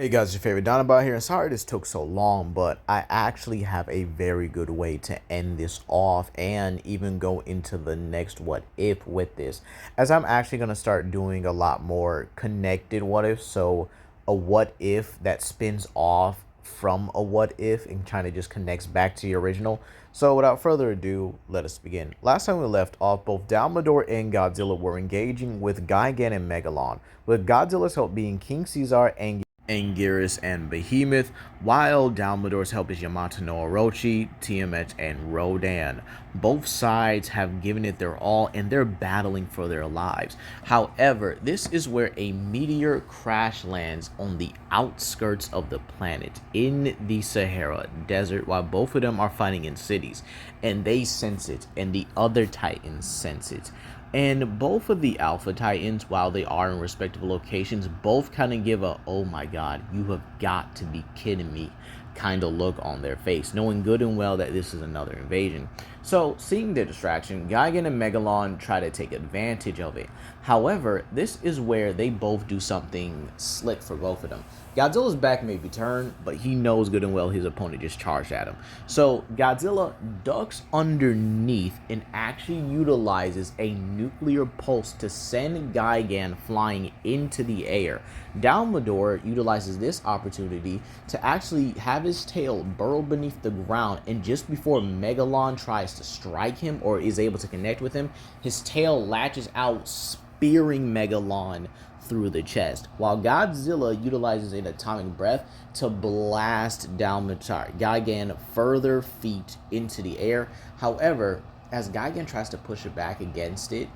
Hey guys, it's your favorite Dalamadur here. Sorry this took so long, but I actually have a very good way to end this off and even go into the next what if with this. As I'm actually going to start doing a lot more connected what if. So a what if that spins off from a what if and kind of just connects back to the original. So without further ado, let us begin. Last time we left off, both Dalamadur and Godzilla were engaging with Gigan and Megalon, with Godzilla's help being King Caesar and Anguirus and Behemoth, while Dalmador's help is Yamato no Orochi, Tiamat, and Rodan. Both sides have given it their all and they're battling for their lives. However, this is where a meteor crash lands on the outskirts of the planet in the Sahara Desert while both of them are fighting in cities. And they sense it, and the other Titans sense it. And both of the Alpha Titans, while they are in respective locations, both kind of give a, oh my god, you have got to be kidding me kind of look on their face, knowing good and well that this is another invasion. So, seeing the distraction, Gigan and Megalon try to take advantage of it. However, this is where they both do something slick for both of them. Godzilla's back may be turned, but he knows good and well his opponent just charged at him. So Godzilla ducks underneath and actually utilizes a nuclear pulse to send Gigan flying into the air. Dalamadur utilizes this opportunity to actually have his tail burrow beneath the ground, and just before Megalon tries to strike him or is able to connect with him, his tail latches out, spearing Megalon through the chest, while Godzilla utilizes an atomic breath to blast Gigan further feet into the air. However, as Gigan tries to push it back against it,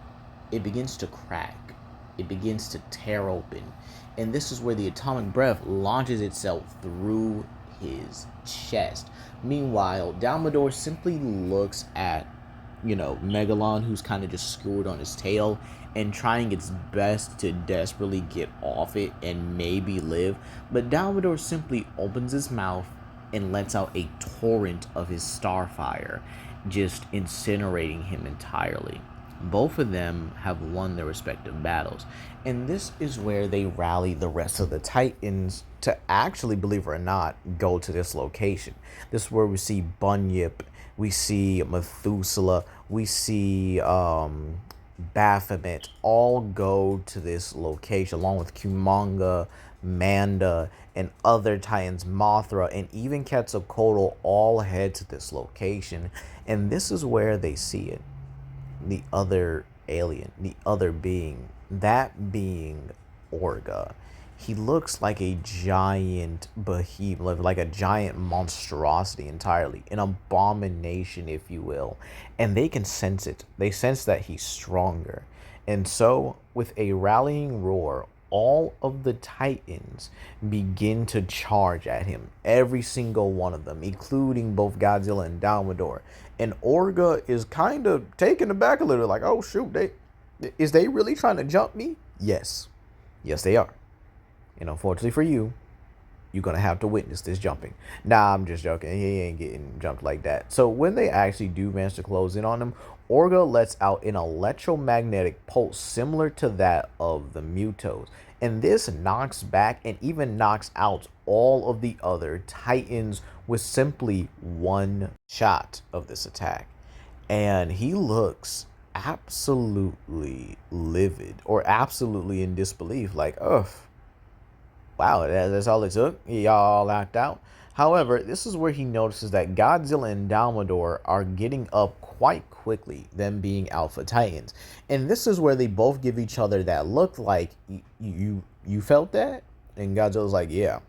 it begins to crack. It begins to tear open. And this is where the atomic breath launches itself through his chest. Meanwhile, Dalamadur simply looks at Megalon, who's kind of just screwed on his tail and trying its best to desperately get off it and maybe live. But Dalamadur simply opens his mouth and lets out a torrent of his starfire, just incinerating him entirely. Both of them have won their respective battles, and this is where they rally the rest of the Titans to actually, believe it or not, go to this location. This is where we see Bunyip, we see Methuselah, we see Baphomet all go to this location, along with Kumonga, Manda, and other Titans, Mothra, and even Quetzalcoatl all head to this location. And this is where they see it. The other alien, the other being, that being Orga. He looks like a giant behemoth, like a giant monstrosity entirely, an abomination, if you will. And they can sense it. They sense that he's stronger. And so, with a rallying roar, all of the Titans begin to charge at him. Every single one of them, including both Godzilla and Dalamadur. And Orga is kind of taken aback a little, like, oh shoot, they really trying to jump me? Yes. Yes, they are. And unfortunately for you, you're going to have to witness this jumping. Nah, I'm just joking. He ain't getting jumped like that. So when they actually do manage to close in on him, Orga lets out an electromagnetic pulse similar to that of the Mutos. And this knocks back and even knocks out all of the other Titans with simply one shot of this attack. And he looks absolutely livid or absolutely in disbelief, like, ugh. Wow, that's all it took? Y'all locked out? However, this is where he notices that Godzilla and Dalamadur are getting up quite quickly, them being Alpha Titans. And this is where they both give each other that look like, you felt that? And Godzilla's like, yeah.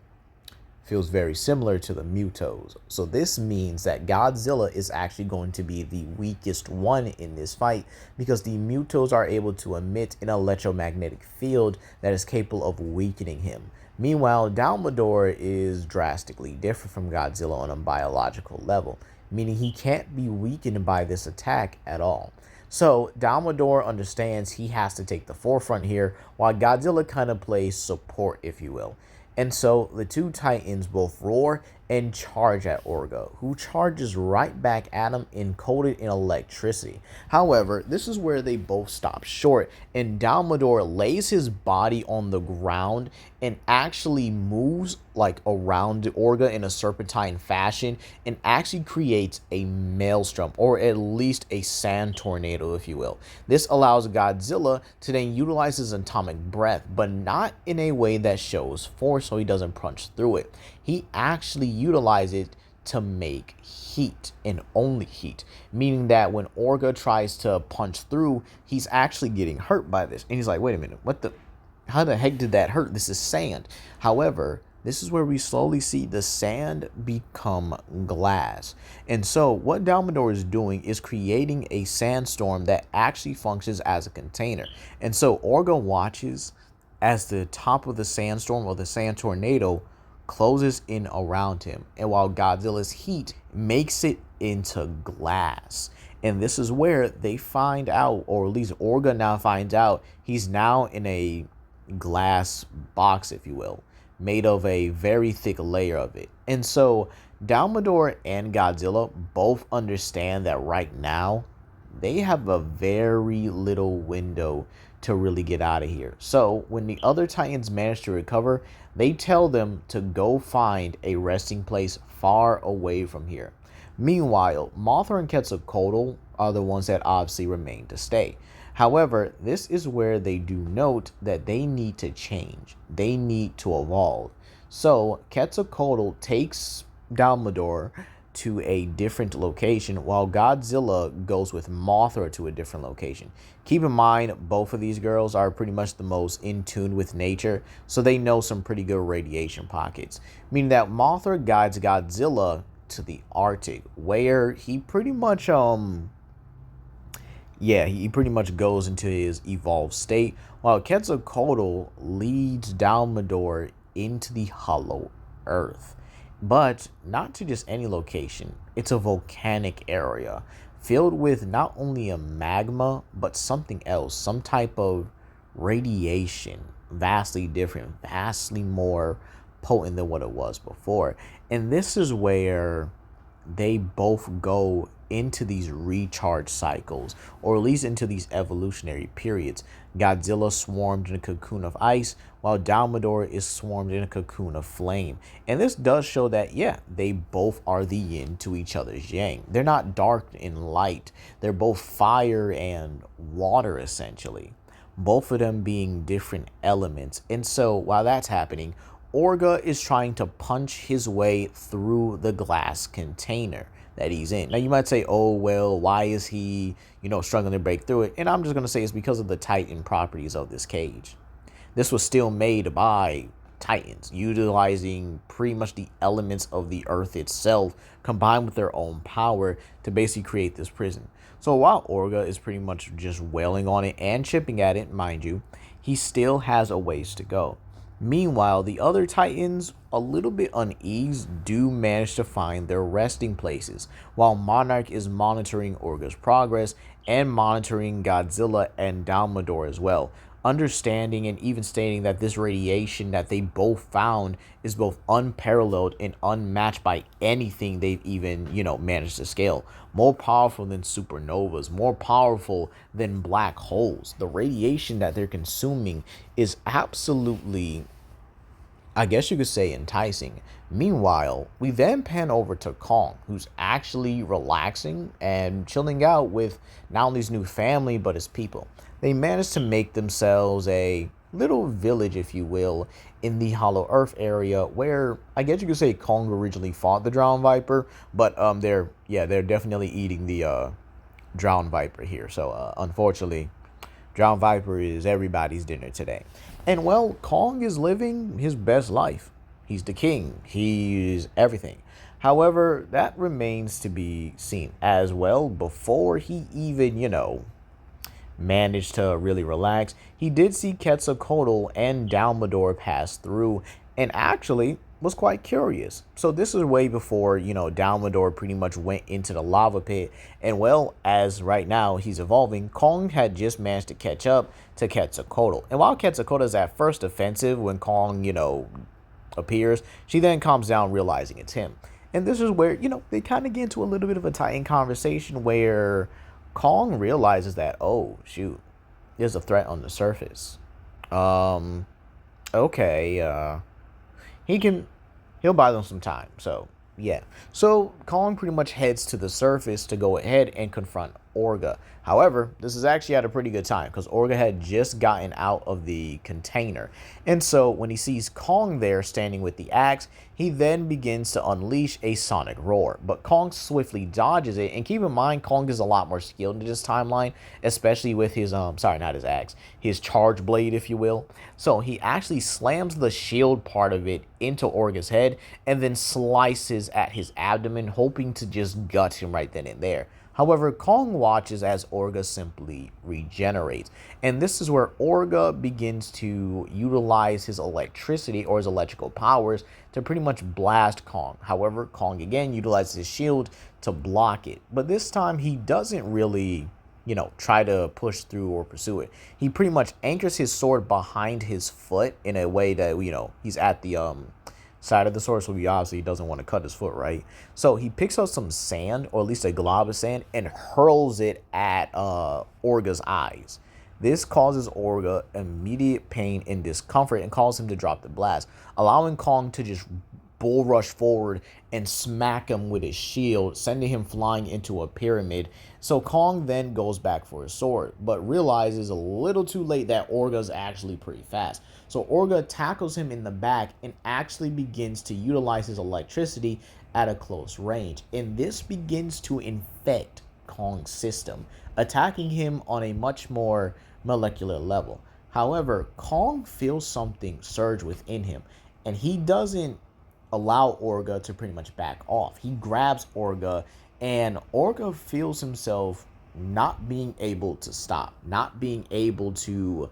Feels very similar to the Mutos. So this means that Godzilla is actually going to be the weakest one in this fight, because the Mutos are able to emit an electromagnetic field that is capable of weakening him. Meanwhile, Dalamadur is drastically different from Godzilla on a biological level, meaning he can't be weakened by this attack at all. So Dalamadur understands he has to take the forefront here, while Godzilla kind of plays support, if you will. And so the two Titans both roar and charge at Orga, who charges right back at him, encoded in electricity. However, this is where they both stop short, and Dalamadur lays his body on the ground and actually moves like around Orga in a serpentine fashion and actually creates a maelstrom, or at least a sand tornado, if you will. This allows Godzilla to then utilize his atomic breath, but not in a way that shows force so he doesn't punch through it. He actually utilizes it to make heat, and only heat, meaning that when Orga tries to punch through, he's actually getting hurt by this. And he's like, wait a minute, how the heck did that hurt? This is sand. However, this is where we slowly see the sand become glass. And so what Dalamadur is doing is creating a sandstorm that actually functions as a container. And so Orga watches as the top of the sandstorm, or the sand tornado, closes in around him, and while Godzilla's heat makes it into glass. And this is where they find out, or at least Orga now finds out, he's now in a glass box, if you will, made of a very thick layer of it. And so Dalamadur and Godzilla both understand that right now they have a very little window to really get out of here. So when the other Titans manage to recover, they tell them to go find a resting place far away from here. Meanwhile, Mothra and Quetzalcoatl are the ones that obviously remain to stay. However, this is where they do note that they need to change. They need to evolve. So Quetzalcoatl takes Dalamadur to a different location, while Godzilla goes with Mothra to a different location. Keep in mind, both of these girls are pretty much the most in tune with nature, so they know some pretty good radiation pockets, meaning that Mothra guides Godzilla to the Arctic, where he pretty much he pretty much goes into his evolved state, while Quetzalcoatl leads Dalamadur into the hollow earth. But not to just any location. It's a volcanic area filled with not only a magma, but something else, some type of radiation, vastly different, vastly more potent than what it was before. And this is where they both go into these recharge cycles, or at least into these evolutionary periods. Godzilla swarmed in a cocoon of ice, while Dalamadur is swarmed in a cocoon of flame. And this does show that, yeah, they both are the yin to each other's yang. They're not dark and light. They're both fire and water, essentially. Both of them being different elements. And so while that's happening, Orga is trying to punch his way through the glass container that he's in. Now you might say, oh, well, why is he, struggling to break through it? And I'm just going to say it's because of the Titan properties of this cage. This was still made by Titans, utilizing pretty much the elements of the earth itself, combined with their own power to basically create this prison. So while Orga is pretty much just wailing on it and chipping at it, mind you, he still has a ways to go. Meanwhile, the other Titans, a little bit uneasy, do manage to find their resting places, while Monarch is monitoring Orga's progress and monitoring Godzilla and Dalamadur as well, understanding and even stating that this radiation that they both found is both unparalleled and unmatched by anything they've even, managed to scale. More powerful than supernovas, more powerful than black holes. The radiation that they're consuming is absolutely, I guess you could say, enticing. Meanwhile, we then pan over to Kong, who's actually relaxing and chilling out with not only his new family, but his people. They managed to make themselves a little village, if you will, in the Hollow Earth area, where I guess you could say Kong originally fought the Drowned Viper, but they're definitely eating the Drowned Viper here. So unfortunately, Drowned Viper is everybody's dinner today. And well, Kong is living his best life. He's the king. He's everything. However, that remains to be seen as well. Before he even, managed to really relax, he did see Quetzalcoatl and Dalamadur pass through, and actually was quite curious. So this is way before, Dalamadur pretty much went into the lava pit. And well, as right now he's evolving, Kong had just managed to catch up to Quetzalcoatl. And while Quetzalcoatl is at first offensive when Kong, appears. She then calms down, realizing it's him. And this is where, they kind of get into a little bit of a tight conversation where Kong realizes that, oh, shoot, there's a threat on the surface. Okay, he'll buy them some time. So, yeah. So, Kong pretty much heads to the surface to go ahead and confront Orga. However, this is actually at a pretty good time because Orga had just gotten out of the container. And so, when he sees Kong there standing with the axe, he then begins to unleash a sonic roar. But Kong swiftly dodges it. And keep in mind, Kong is a lot more skilled in this timeline, especially with his, sorry, not his axe, his charge blade, if you will. So, he actually slams the shield part of it into Orga's head and then slices at his abdomen, hoping to just gut him right then and there. However, Kong watches as Orga simply regenerates. And this is where Orga begins to utilize his electricity or his electrical powers to pretty much blast Kong. However, Kong again utilizes his shield to block it. But this time he doesn't really, try to push through or pursue it. He pretty much anchors his sword behind his foot in a way that, he's at the side of the sword, so he obviously doesn't want to cut his foot, right? So he picks up some sand, or at least a glob of sand, and hurls it at Orga's eyes. This causes Orga immediate pain and discomfort and causes him to drop the blast, allowing Kong to just bull rush forward and smack him with his shield, sending him flying into a pyramid. So Kong then goes back for his sword, but realizes a little too late that Orga's actually pretty fast. So Orga tackles him in the back and actually begins to utilize his electricity at a close range. And this begins to infect Kong's system, attacking him on a much more molecular level. However, Kong feels something surge within him, and he doesn't allow Orga to pretty much back off. He grabs Orga, and Orga feels himself not being able to stop, not being able to,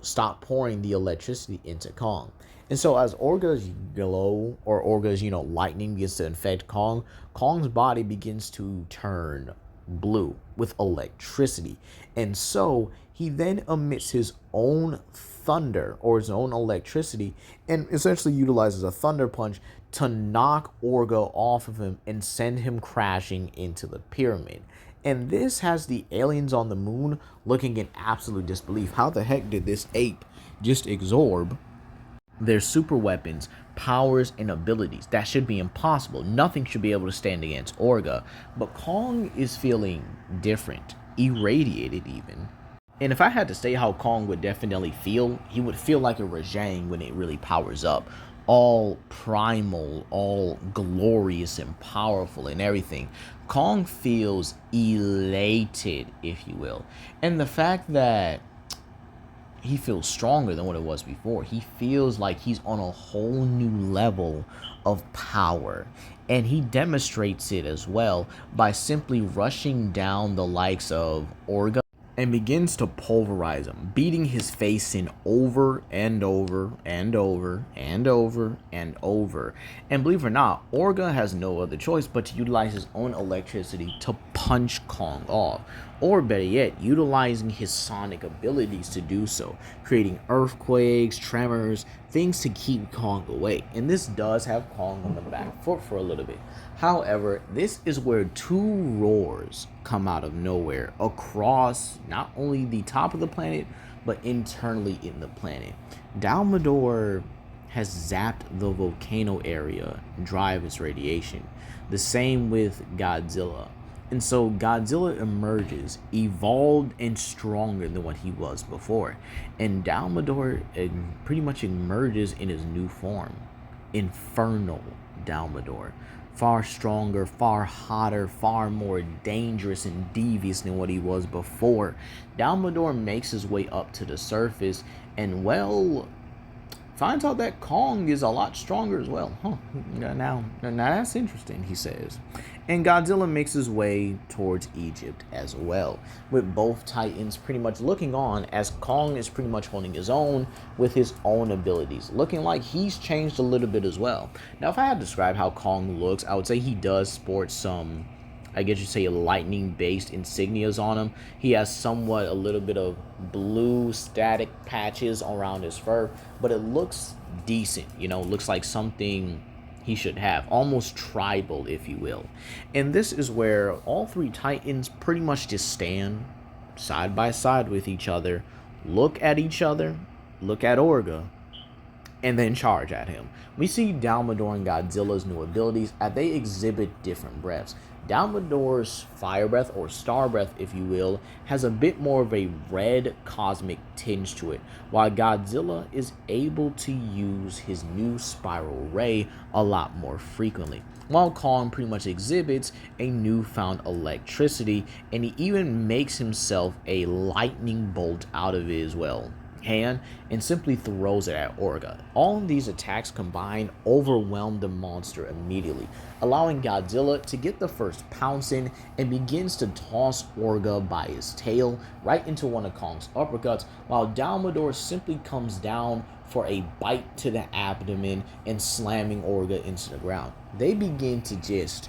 stop pouring the electricity into Kong. And so as Orga's glow or Orga's, lightning begins to infect Kong, Kong's body begins to turn blue with electricity. And so he then emits his own thunder or his own electricity and essentially utilizes a thunder punch to knock Orga off of him and send him crashing into the pyramid. And this has the aliens on the moon looking in absolute disbelief. How the heck did this ape just absorb their super weapons, powers, and abilities? That should be impossible. Nothing should be able to stand against Orga. But Kong is feeling different, irradiated even. And if I had to say how Kong would definitely feel, he would feel like a Rajang when it really powers up. All primal, all glorious and powerful and everything. Kong feels elated, if you will. And the fact that he feels stronger than what it was before. He feels like he's on a whole new level of power. And he demonstrates it as well by simply rushing down the likes of Orga and begins to pulverize him, beating his face in over and over and over and over and over. And believe it or not, Orga has no other choice but to utilize his own electricity to punch Kong off. Or better yet, utilizing his sonic abilities to do so, creating earthquakes, tremors, things to keep Kong away. And this does have Kong on the back foot for a little bit. However, this is where two roars come out of nowhere across not only the top of the planet, but internally in the planet. Dalamadur has zapped the volcano area and drive its radiation. The same with Godzilla. And so Godzilla emerges, evolved and stronger than what he was before. And Dalamadur pretty much emerges in his new form. Infernal Dalamadur. Far stronger, far hotter, far more dangerous and devious than what he was before. Dalamadur makes his way up to the surface and, well, finds out that Kong is a lot stronger as well. Now that's interesting, he says. And Godzilla makes his way towards Egypt as well, with both titans pretty much looking on as Kong is pretty much holding his own with his own abilities, looking like he's changed a little bit as well. Now, if I had to describe how Kong looks, I would say he does sport some I guess you say, lightning-based insignias on him. He has somewhat a little bit of blue static patches around his fur, but it looks decent. Looks like something he should have, almost tribal, if you will. And this is where all three Titans pretty much just stand side by side with each other, look at each other, look at Orga, and then charge at him. We see Dalamadur and Godzilla's new abilities as they exhibit different breaths. Dalamadur's fire breath, or star breath if you will, has a bit more of a red cosmic tinge to it, while Godzilla is able to use his new spiral ray a lot more frequently, while Kong pretty much exhibits a newfound electricity, and he even makes himself a lightning bolt out of his, hand, and simply throws it at Orga. All of these attacks combined overwhelm the monster immediately, allowing Godzilla to get the first pounce in and begins to toss Orga by his tail right into one of Kong's uppercuts, while Dalamadur simply comes down for a bite to the abdomen and slamming Orga into the ground. They begin to just,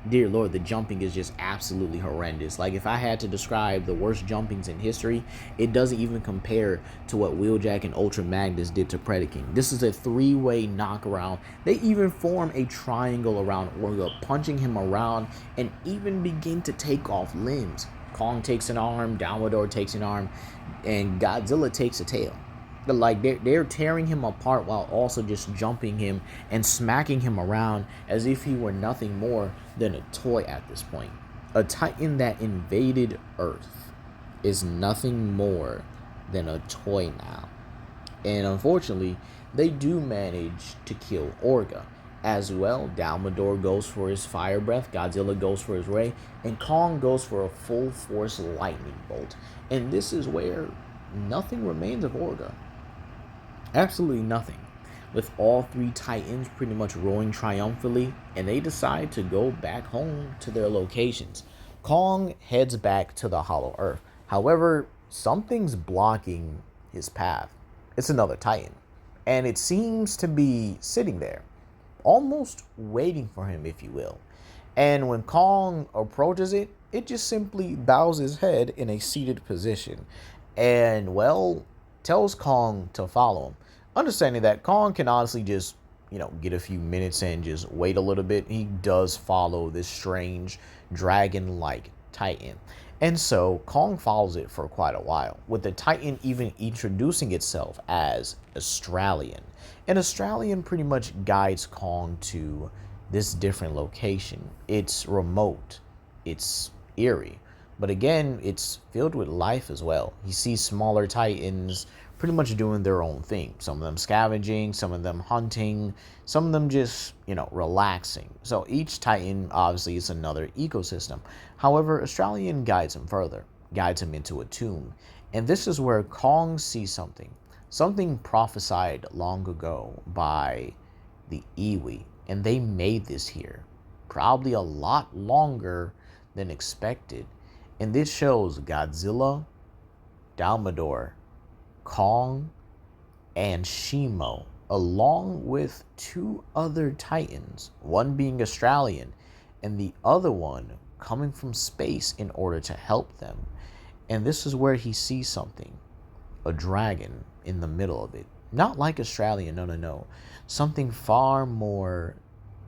dear Lord, the jumping is just absolutely horrendous. Like, if I had to describe the worst jumpings in history, it doesn't even compare to what Wheeljack and Ultra Magnus did to Predaking. This is a three-way knockaround. They even form a triangle around Orga, punching him around and even begin to take off limbs. Kong takes an arm, Dalamadur takes an arm, and Godzilla takes a tail. Like, they're tearing him apart while also just jumping him and smacking him around as if he were nothing more than a toy at this point. A Titan that invaded Earth is nothing more than a toy now. And unfortunately, they do manage to kill Orga. As well, Dalamadur goes for his fire breath, Godzilla goes for his ray, and Kong goes for a full force lightning bolt. And this is where nothing remains of Orga. Absolutely nothing, with all three Titans pretty much roaring triumphantly, and they decide to go back home to their locations. Kong heads back to the Hollow Earth. However, something's blocking his path. It's another Titan, and it seems to be sitting there, almost waiting for him, if you will. And when Kong approaches it, it just simply bows his head in a seated position and, tells Kong to follow him. Understanding that Kong can honestly just, get a few minutes and just wait a little bit. He does follow this strange dragon-like Titan. And so Kong follows it for quite a while, with the Titan even introducing itself as Australian. And Australian pretty much guides Kong to this different location. It's remote, it's eerie, but again, it's filled with life as well. He sees smaller Titans pretty much doing their own thing. Some of them scavenging, some of them hunting, some of them just, relaxing. So each Titan obviously is another ecosystem. However, Australian guides him further, guides him into a tomb. And this is where Kong sees something prophesied long ago by the Iwi. And they made this here, probably a lot longer than expected. And this shows Godzilla, Dalamadur, Kong, and Shimo, along with two other Titans, one being Australian and the other one coming from space in order to help them. And this is where he sees something, a dragon in the middle of it. Not like Australian, no. Something far more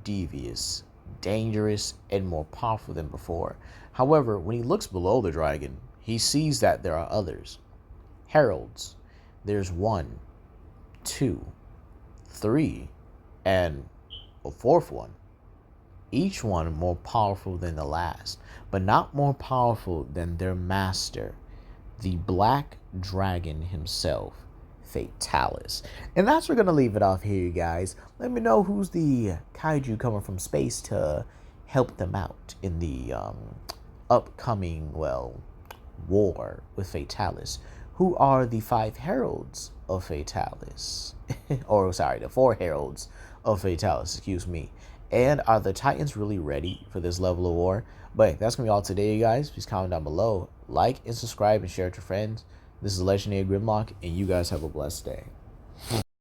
devious, dangerous, and more powerful than before. However, when he looks below the dragon, he sees that there are others. Heralds. There's 1, 2, 3, and a fourth one. Each one more powerful than the last, but not more powerful than their master, the Black Dragon himself, Fatalis. And that's where we're going to leave it off here, you guys. Let me know who's the kaiju coming from space to help them out in the upcoming, war with Fatalis. Who are the 5 heralds of Fatalis? The 4 heralds of Fatalis, excuse me. And are the Titans really ready for this level of war? But that's going to be all today, you guys. Please comment down below. Like and subscribe and share it to friends. This is Legendary Grimlock, and you guys have a blessed day.